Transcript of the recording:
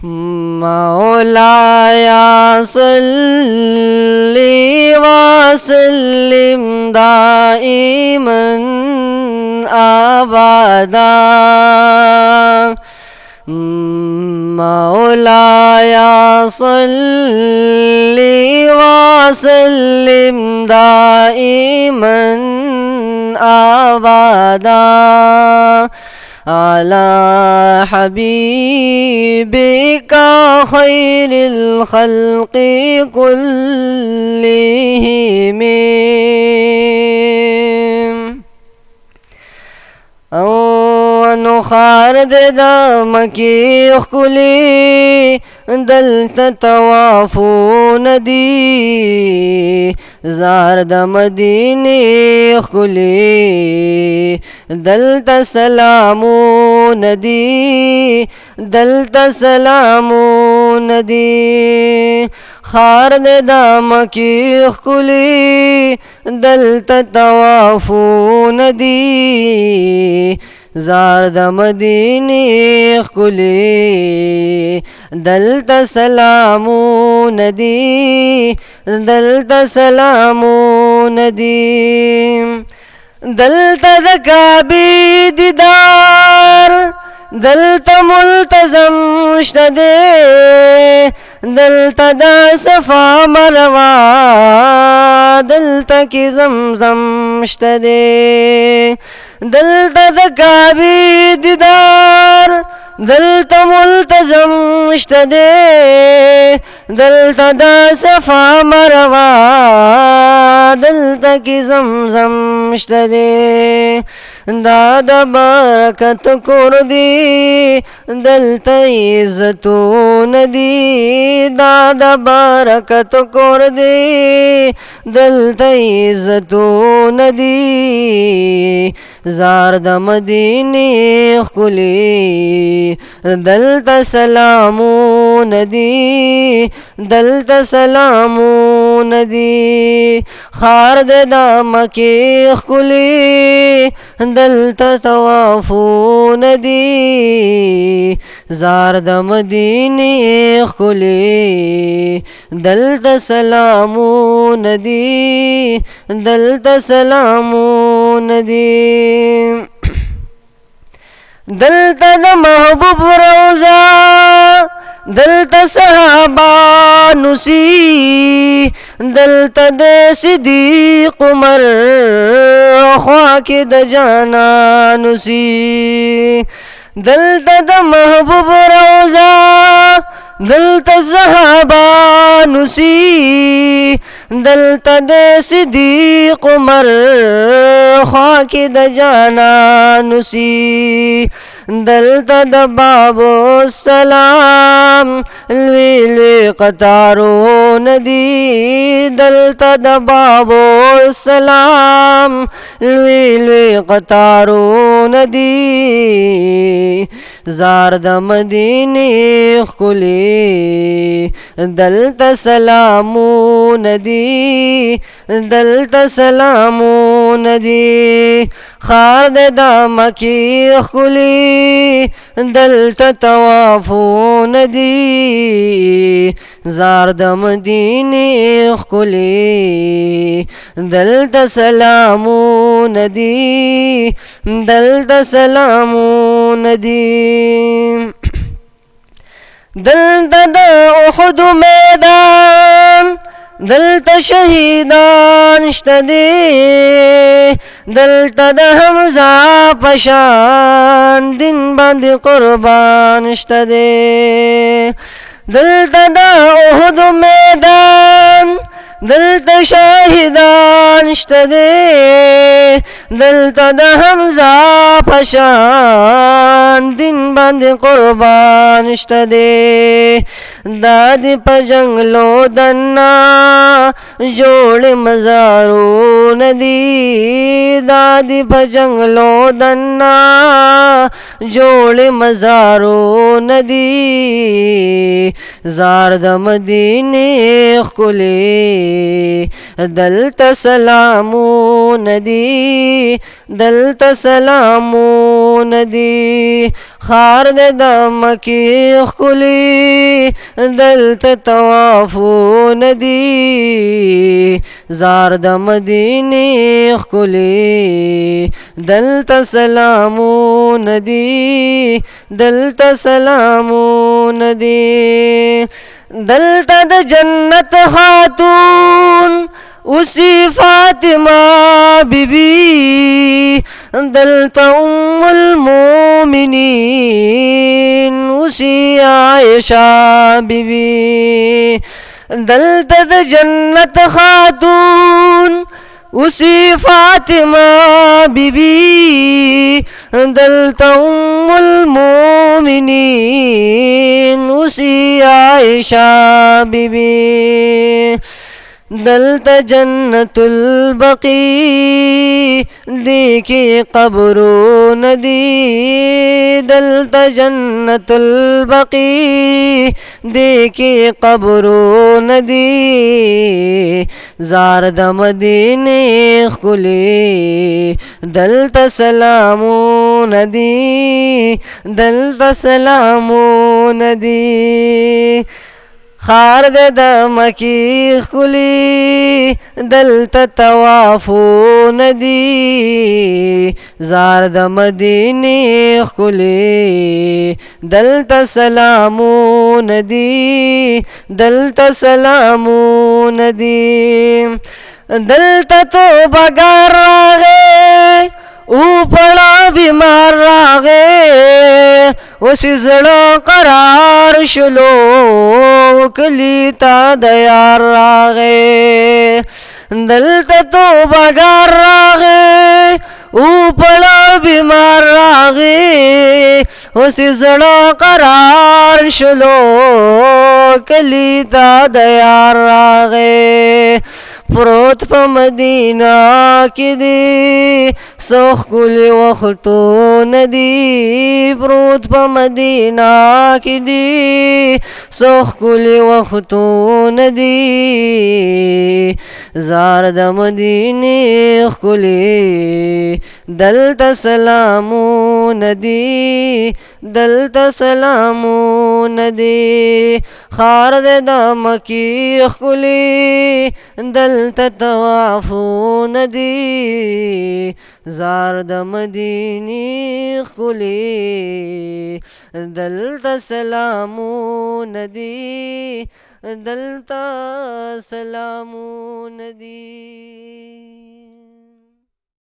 مولاي صل وسلم دائما أبدا مولاي صل وسلم دائما أبدا على حبيبك خير الخلق كلهم ونخارد دمکی خلی دلت توافون دی زارد مدینی خلی دلت سلامون دی دلت سلامون دی خارد دمکی خلی دلت توافون دی زارد مدینی خلی دلت سلامون دی دلت سلامون دی دلت ذکابی دیدار دلت ملتزم شده دلت دا صفا مروا دلت کی زمزم شده دلت ذکابی دیدار دلت ملتزم شده دلت دا صفا مروا دلت کی زمزم شده دادا برکت کردی دلت عزتون دی دادا برکت کردی دلت عزتون دی زارد مدینی خلی دلت سلامون دی دلت سلامون دی خارد دمکی خلی دلت توافون دی زارد مدینی خلی دلت سلامون دی دلت سلامون دی دلت د محبوب روزا دلت صحابہ نسی دلت د صدیق عمر خواک د جانا نسی دلت د محبوب روزا دلت صحابہ نسی دلت د صدیق عمر خواک د جانا نسی دلت د بابو السلام لوی لوی قطارون دی دلت د بابو السلام لوی لوی قطارون دی زارد مدینی خلی دلت سلامون دی دلت سلامون دی خارد دمکی خلی دلت توافون دی زارد مدینی خلی دلت سلامون دی دلت سلامون دی دلت د احد میدان دلت شهیدان شته دی دلت د حمزه پشان دین باندې قربان شته دی دلت د احد میدان دلت شهیدان شته دی دلت د حمزه پشان دین باندې قربان شته دی دادی په جنگلو دنا جوړ مزارون دی دادی په جنگلو دنا جوړ مزارون دی زار د مدینه خلی دلت سلامون دی دلت سلامون دی خار دې د مکی ښکلي دلته طوافونه دي زار د مدینې ښکلي دلته سلامونه دي دلته سلامونه دي دلته د جنت خاتون اسی فاطمہ بی بی دلتا ام المومنین اسی عائشہ بی بی دلتا د جنت خاتون اسی فاطمہ بی بی دلتا ام المومنین اسی عائشہ بی بی دلتا جنت البقی دیکھی قبرون دی دلتا جنت البقی دیکھی قبرون دی زار د مدینې ښکلي دلتا سلامون دی دلتا سلامون دی خار دې د مکی ښکلي دلته طوافونه دي زار د مدینې ښکلي دلته سلامونه دي دلته سلامونه دي دلته توبهګار راغی او پړه بیمار راغی اوس زړه قرار شلو کلی تا د یار راغی دلته توبهګار راغی او پړه بیمار راغی اوس زړه قرار شلو کلی تا د یار راغی پروت په مدینه کې دی سوخ کلی وختونه دي پروت په مدینه کې دی سوخ کلی وختونه دي زار د مدینې ښکلي دلته سلامونه دي دلته سلامونه دي خار دې د مکی ښکلي دلته طوافونه دي زار د مدینې ښکلي دلته سلامونه دي دلته سلامونه دي